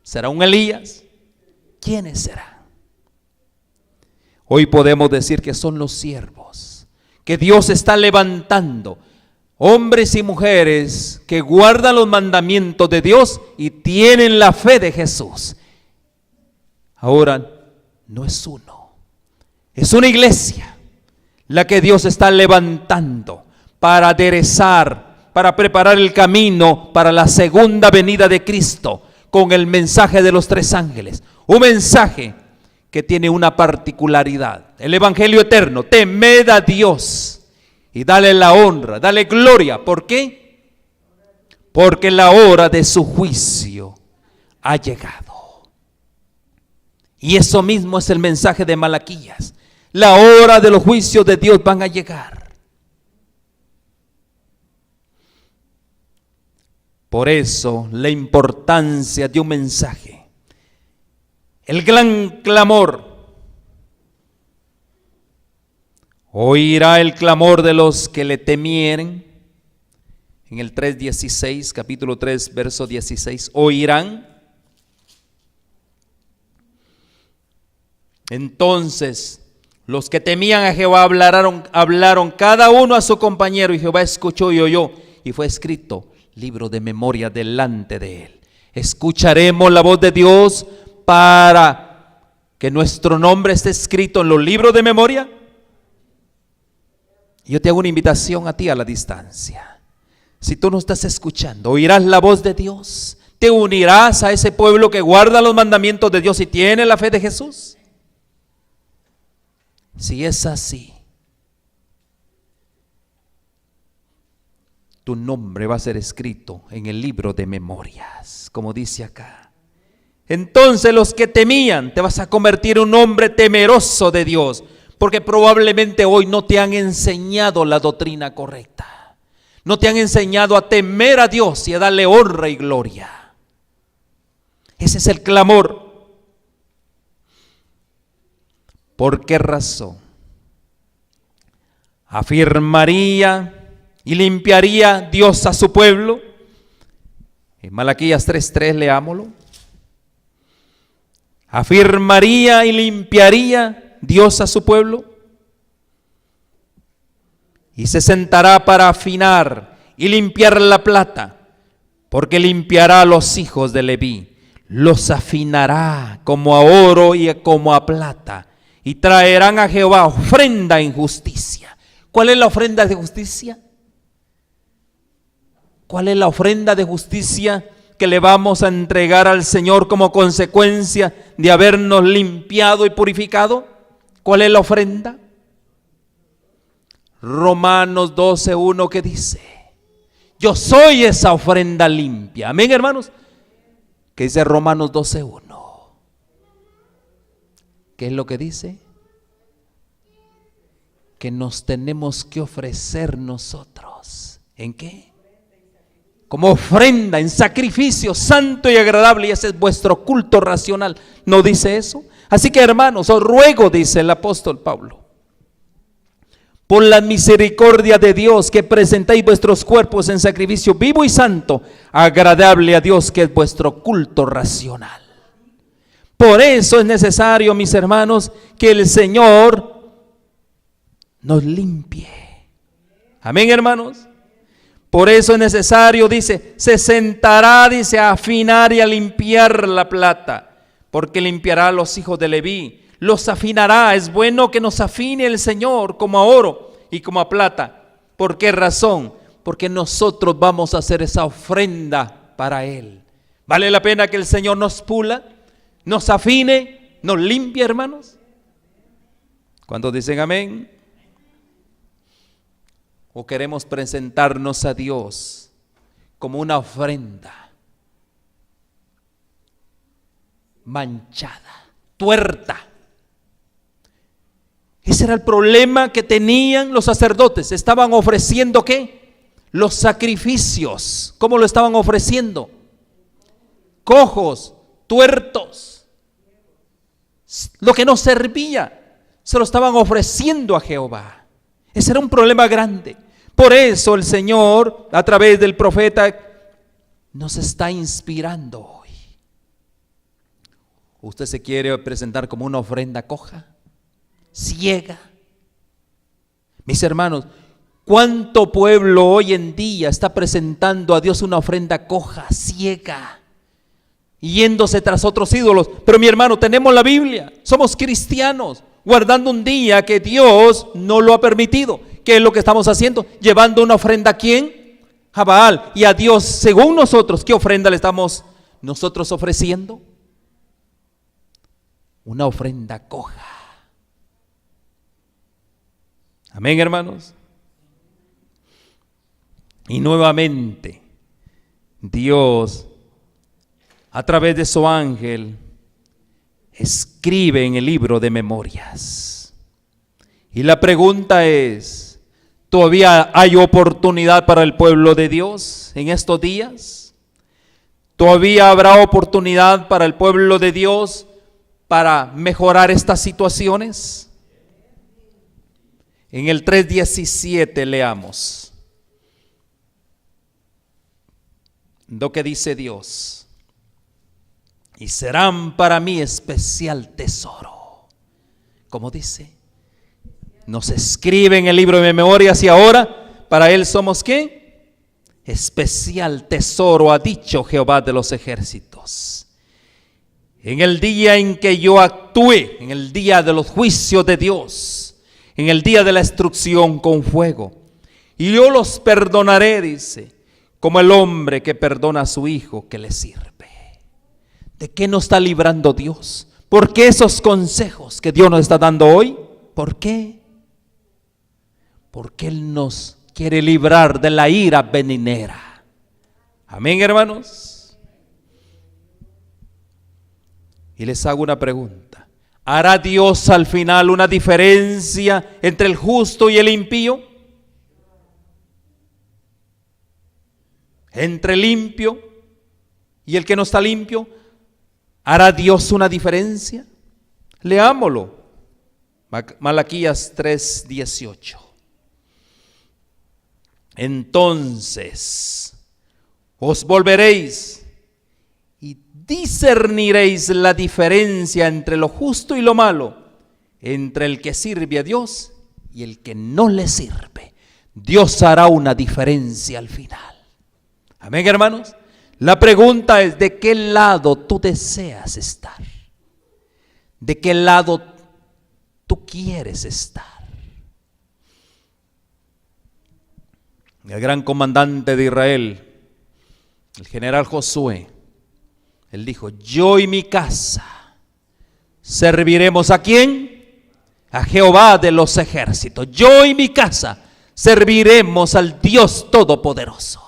¿Será un Elías? ¿Quiénes serán? Hoy podemos decir que son los siervos que Dios está levantando, hombres y mujeres que guardan los mandamientos de Dios y tienen la fe de Jesús. Ahora no es uno. Es una iglesia la que Dios está levantando para aderezar, para preparar el camino para la segunda venida de Cristo con el mensaje de los 3 ángeles. Un mensaje que tiene una particularidad. El evangelio eterno: temed a Dios y dale la honra, dale gloria. ¿Por qué? Porque la hora de su juicio ha llegado. Y eso mismo es el mensaje de Malaquías. La hora de los juicios de Dios van a llegar. Por eso la importancia de un mensaje. El gran clamor. Oirá el clamor de los que le temieren. En el 3:16, capítulo 3, verso 16. Oirán. Entonces los que temían a Jehová hablaron cada uno a su compañero, y Jehová escuchó y oyó, y fue escrito libro de memoria delante de él. Escucharemos la voz de Dios para que nuestro nombre esté escrito en los libros de memoria. Yo te hago una invitación a ti a la distancia. Si tú no estás escuchando, oirás la voz de Dios. Te unirás a ese pueblo que guarda los mandamientos de Dios y tiene la fe de Jesús. Si es así, tu nombre va a ser escrito en el libro de memorias, como dice acá. Entonces los que temían, te vas a convertir en un hombre temeroso de Dios, porque probablemente hoy no te han enseñado la doctrina correcta. No te han enseñado a temer a Dios y a darle honra y gloria. Ese es el clamor. ¿Por qué razón? Afirmaría y limpiaría Dios a su pueblo. En Malaquías 3:3 leámoslo. Afirmaría y limpiaría Dios a su pueblo. Y se sentará para afinar y limpiar la plata, porque limpiará a los hijos de Leví. Los afinará como a oro y como a plata. Y traerán a Jehová ofrenda en justicia. ¿Cuál es la ofrenda de justicia? ¿Cuál es la ofrenda de justicia que le vamos a entregar al Señor como consecuencia de habernos limpiado y purificado? ¿Cuál es la ofrenda? Romanos 12:1, que dice: yo soy esa ofrenda limpia. Amén, hermanos. ¿Qué dice Romanos 12:1? ¿Qué es lo que dice? Que nos tenemos que ofrecer nosotros. ¿En qué? Como ofrenda, en sacrificio santo y agradable, y ese es vuestro culto racional. ¿No dice eso? Así que, hermanos, os ruego, dice el apóstol Pablo, por la misericordia de Dios, que presentéis vuestros cuerpos en sacrificio vivo y santo, agradable a Dios, que es vuestro culto racional. Por eso es necesario, mis hermanos, que el Señor nos limpie. Amén, hermanos. Por eso es necesario, dice, se sentará, dice, a afinar y a limpiar la plata, porque limpiará a los hijos de Leví, los afinará. Es bueno que nos afine el Señor como a oro y como a plata. ¿Por qué razón? Porque nosotros vamos a hacer esa ofrenda para Él. ¿Vale la pena que el Señor nos pula, nos afine, nos limpie, hermanos? ¿Cuántos dicen amén? ¿O queremos presentarnos a Dios como una ofrenda manchada, tuerta? Ese era el problema que tenían los sacerdotes. Estaban ofreciendo ¿qué? Los sacrificios. ¿Cómo lo estaban ofreciendo? Cojos, tuertos. Lo que no servía, se lo estaban ofreciendo a Jehová. Ese era un problema grande. Por eso el Señor, a través del profeta, nos está inspirando hoy. ¿Usted se quiere presentar como una ofrenda coja, ciega? Mis hermanos, ¿cuánto pueblo hoy en día está presentando a Dios una ofrenda coja, ciega, yéndose tras otros ídolos? Pero mi hermano, tenemos la Biblia, somos cristianos, guardando un día que Dios no lo ha permitido. ¿Qué es lo que estamos haciendo? Llevando una ofrenda ¿a quién? A Baal. Y a Dios, según nosotros, ¿qué ofrenda le estamos nosotros ofreciendo? Una ofrenda coja. Amén, hermanos. Y nuevamente, Dios, a través de su ángel, escribe en el libro de memorias. Y la pregunta es, ¿todavía hay oportunidad para el pueblo de Dios en estos días? ¿Todavía habrá oportunidad para el pueblo de Dios para mejorar estas situaciones? En el 3:17 leamos lo que dice Dios. Y serán para mí especial tesoro. Como dice, nos escribe en el libro de memorias, y ahora para Él somos ¿qué? Especial tesoro, ha dicho Jehová de los ejércitos. En el día en que yo actúe, en el día de los juicios de Dios, en el día de la destrucción con fuego, y yo los perdonaré, dice, como el hombre que perdona a su hijo que le sirve. ¿De qué nos está librando Dios? ¿Por qué esos consejos que Dios nos está dando hoy? ¿Por qué? Porque Él nos quiere librar de la ira venidera. Amén, hermanos. Y les hago una pregunta. ¿Hará Dios al final una diferencia entre el justo y el impío? ¿Entre el limpio y el que no está limpio? ¿Hará Dios una diferencia? Leámoslo. Malaquías 3:18. Entonces os volveréis y discerniréis la diferencia entre lo justo y lo malo, entre el que sirve a Dios y el que no le sirve. Dios hará una diferencia al final. Amén, hermanos. La pregunta es, ¿de qué lado tú deseas estar? ¿De qué lado tú quieres estar? El gran comandante de Israel, el general Josué, él dijo: yo y mi casa serviremos ¿a quién? A Jehová de los ejércitos. Yo y mi casa serviremos al Dios Todopoderoso.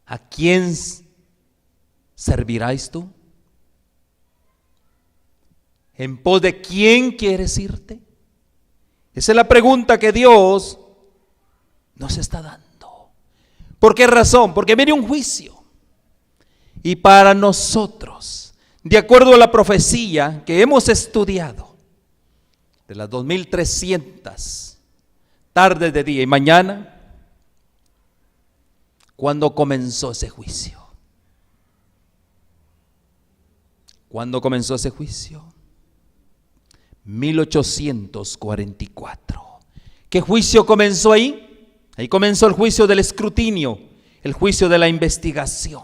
¿A quién servirás tú? ¿En pos de quién quieres irte? Esa es la pregunta que Dios nos está dando. ¿Por qué razón? Porque viene un juicio. Y para nosotros, de acuerdo a la profecía que hemos estudiado, de las 2300 tardes de día y mañana, ¿cuándo comenzó ese juicio? ¿Cuándo comenzó ese juicio? 1844. ¿Qué juicio comenzó ahí? Ahí comenzó el juicio del escrutinio, el juicio de la investigación,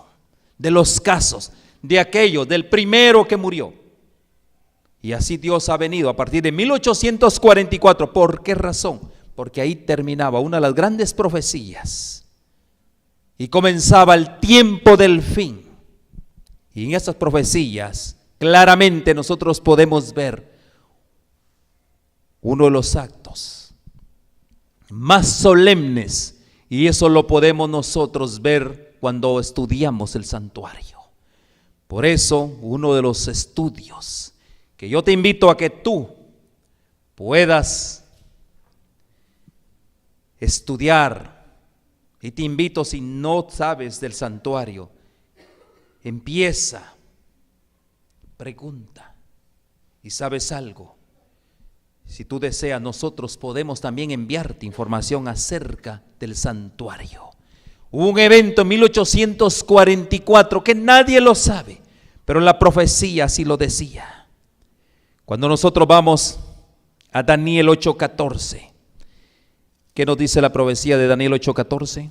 de los casos, de aquello, del primero que murió. Y así Dios ha venido a partir de 1844. ¿Por qué razón? Porque ahí terminaba una de las grandes profecías y comenzaba el tiempo del fin. Y en esas profecías claramente nosotros podemos ver uno de los actos más solemnes, y eso lo podemos nosotros ver cuando estudiamos el santuario. Por eso, uno de los estudios que yo te invito a que tú puedas estudiar, y te invito, si no sabes del santuario, empieza, pregunta, y sabes algo. Si tú deseas, nosotros podemos también enviarte información acerca del santuario. Hubo un evento en 1844 que nadie lo sabe, pero la profecía sí lo decía. Cuando nosotros vamos a Daniel 8:14, ¿qué nos dice la profecía de Daniel 8:14?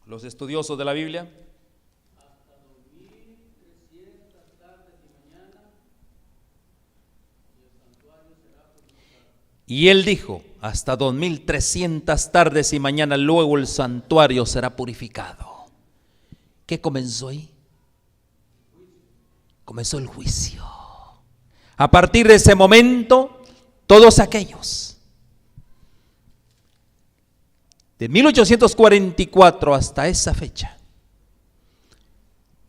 Los estudiosos de la Biblia. Y él dijo: hasta 2300 tardes y mañana luego el santuario será purificado. ¿Qué comenzó ahí? Comenzó el juicio. A partir de ese momento, todos aquellos, de 1844 hasta esa fecha,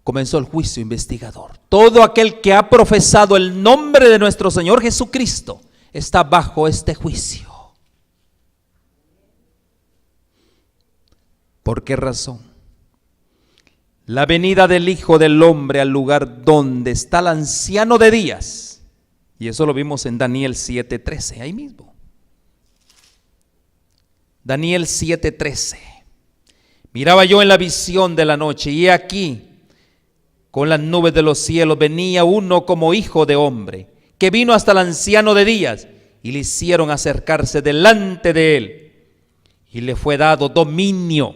comenzó el juicio investigador. Todo aquel que ha profesado el nombre de nuestro Señor Jesucristo está bajo este juicio. ¿Por qué razón? La venida del Hijo del Hombre al lugar donde está el anciano de días, y eso lo vimos en Daniel 7:13, ahí mismo. Daniel 7:13. Miraba yo en la visión de la noche, y he aquí, con las nubes de los cielos venía uno como hijo de hombre, que vino hasta el anciano de días, y le hicieron acercarse delante de él, y le fue dado dominio,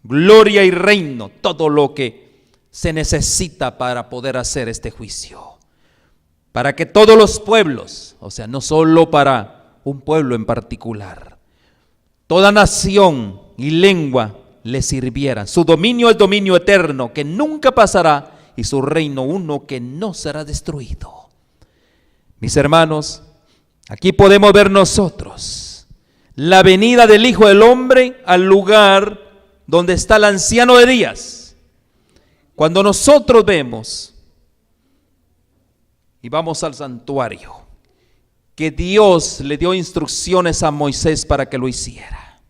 gloria y reino, todo lo que se necesita para poder hacer este juicio, para que todos los pueblos, o sea, no solo para un pueblo en particular, toda nación y lengua le sirvieran. Su dominio es dominio eterno que nunca pasará, y su reino uno que no será destruido. Mis hermanos, aquí podemos ver nosotros la venida del Hijo del Hombre al lugar donde está el anciano de días. Cuando nosotros vemos y vamos al santuario, que Dios le dio instrucciones a Moisés para que lo hiciera.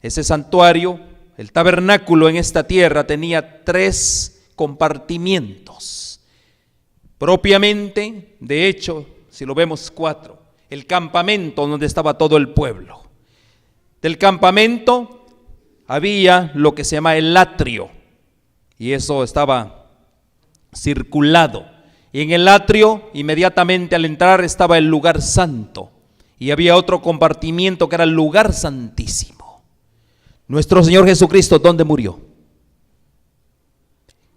Ese santuario, el tabernáculo en esta tierra, tenía 3 compartimientos. Propiamente, de hecho, si lo vemos 4, el campamento donde estaba todo el pueblo. Del campamento había lo que se llama el atrio, y eso estaba circulado. Y en el atrio, inmediatamente al entrar, estaba el lugar santo, y había otro compartimiento que era el lugar santísimo. Nuestro Señor Jesucristo, ¿dónde murió?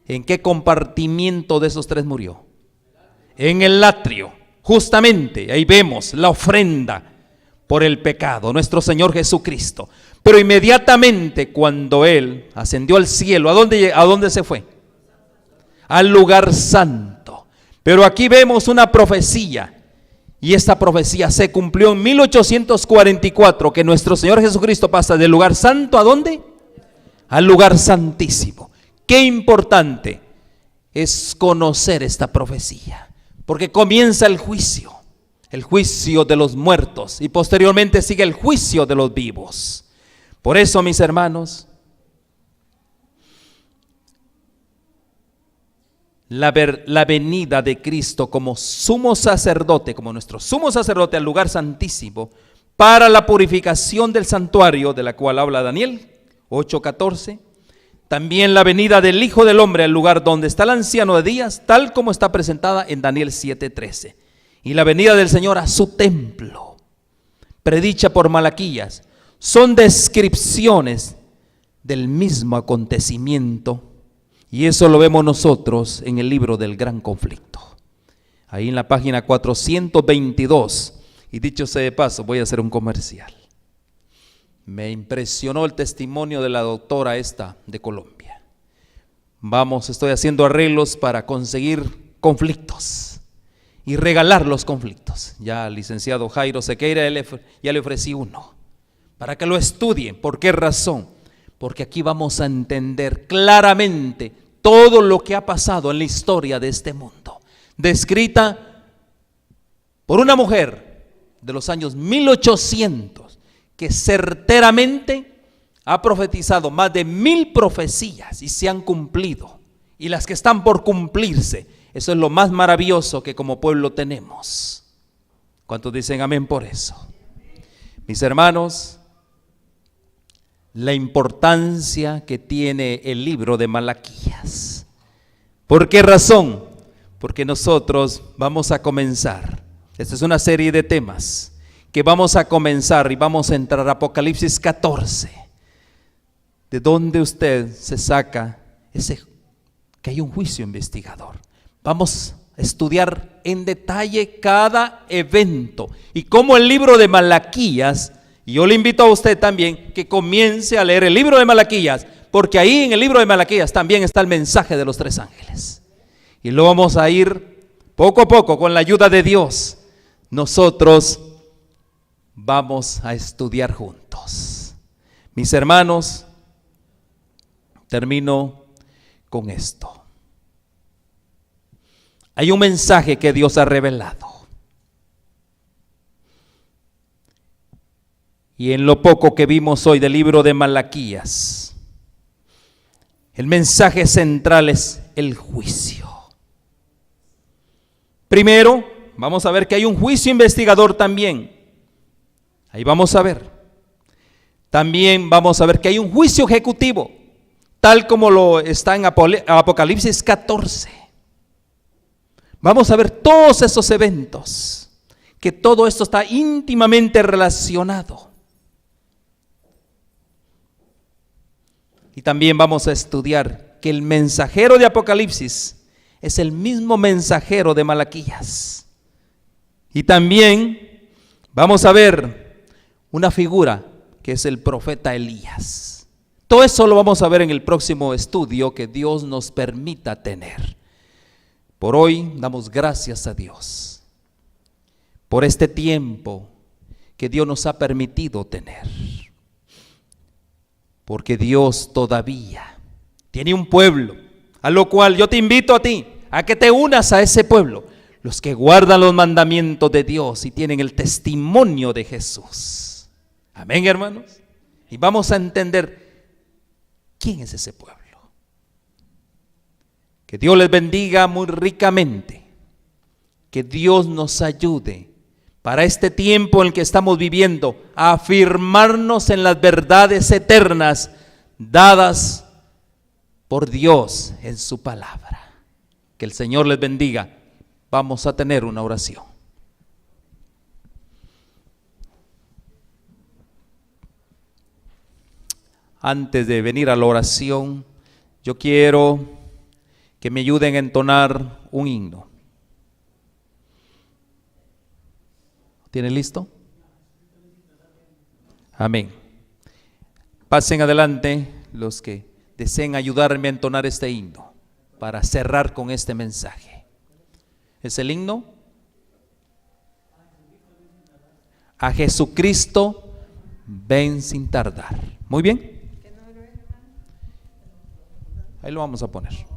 ¿En qué compartimiento de esos 3 murió? En el atrio. Justamente ahí vemos la ofrenda por el pecado, nuestro Señor Jesucristo. Pero inmediatamente cuando Él ascendió al cielo, ¿a dónde se fue? Al lugar santo. Pero aquí vemos una profecía, y esta profecía se cumplió en 1844, que nuestro Señor Jesucristo pasa del lugar santo, ¿a dónde? Al lugar santísimo. Qué importante es conocer esta profecía, porque comienza el juicio de los muertos, y posteriormente sigue el juicio de los vivos. Por eso, mis hermanos, la venida de Cristo como sumo sacerdote, como nuestro sumo sacerdote al lugar santísimo, para la purificación del santuario, de la cual habla Daniel 8:14, también la venida del Hijo del Hombre al lugar donde está el anciano de días, tal como está presentada en Daniel 7:13, y la venida del Señor a su templo, predicha por Malaquías, son descripciones del mismo acontecimiento, y eso lo vemos nosotros en el libro del Gran Conflicto, ahí en la página 422. Y dicho sea de paso, voy a hacer un comercial. Me impresionó el testimonio de la doctora esta de Colombia. Estoy haciendo arreglos para conseguir conflictos y regalar los conflictos. Ya al licenciado Jairo Sequeira ya le ofrecí uno, para que lo estudien. ¿Por qué razón? Porque aquí vamos a entender claramente todo lo que ha pasado en la historia de este mundo, descrita por una mujer de los años 1800, que certeramente ha profetizado más de 1000 profecías y se han cumplido, y las que están por cumplirse. Eso es lo más maravilloso que como pueblo tenemos. ¿Cuántos dicen amén por eso? Mis hermanos, la importancia que tiene el libro de Malaquías. ¿Por qué razón? Porque nosotros vamos a comenzar, esta es una serie de temas que vamos a comenzar, y vamos a entrar a Apocalipsis 14. ¿De dónde usted se saca que hay un juicio investigador? Vamos a estudiar en detalle cada evento y cómo el libro de Malaquías. Y yo le invito a usted también que comience a leer el libro de Malaquías, porque ahí en el libro de Malaquías también está el mensaje de los 3 ángeles. Y lo vamos a ir poco a poco, con la ayuda de Dios. Nosotros vamos a estudiar juntos. Mis hermanos, termino con esto. Hay un mensaje que Dios ha revelado, y en lo poco que vimos hoy del libro de Malaquías, el mensaje central es el juicio. Primero, vamos a ver que hay un juicio investigador también. Ahí vamos a ver. También vamos a ver que hay un juicio ejecutivo, tal como lo está en Apocalipsis 14. Vamos a ver todos esos eventos, que todo esto está íntimamente relacionado. Y también vamos a estudiar que el mensajero de Apocalipsis es el mismo mensajero de Malaquías. Y también vamos a ver una figura que es el profeta Elías. Todo eso lo vamos a ver en el próximo estudio que Dios nos permita tener. Por hoy damos gracias a Dios por este tiempo que Dios nos ha permitido tener, porque Dios todavía tiene un pueblo, a lo cual yo te invito a ti, a que te unas a ese pueblo, los que guardan los mandamientos de Dios y tienen el testimonio de Jesús. Amén, hermanos. Y vamos a entender quién es ese pueblo. Que Dios les bendiga muy ricamente, que Dios nos ayude para este tiempo en el que estamos viviendo a afirmarnos en las verdades eternas dadas por Dios en su palabra. Que el Señor les bendiga. Vamos a tener una oración. Antes de venir a la oración, yo quiero que me ayuden a entonar un himno. ¿Tiene listo? Amén. Pasen adelante los que deseen ayudarme a entonar este himno para cerrar con este mensaje. Es el himno A Jesucristo ven sin tardar. Muy bien. Ahí lo vamos a poner.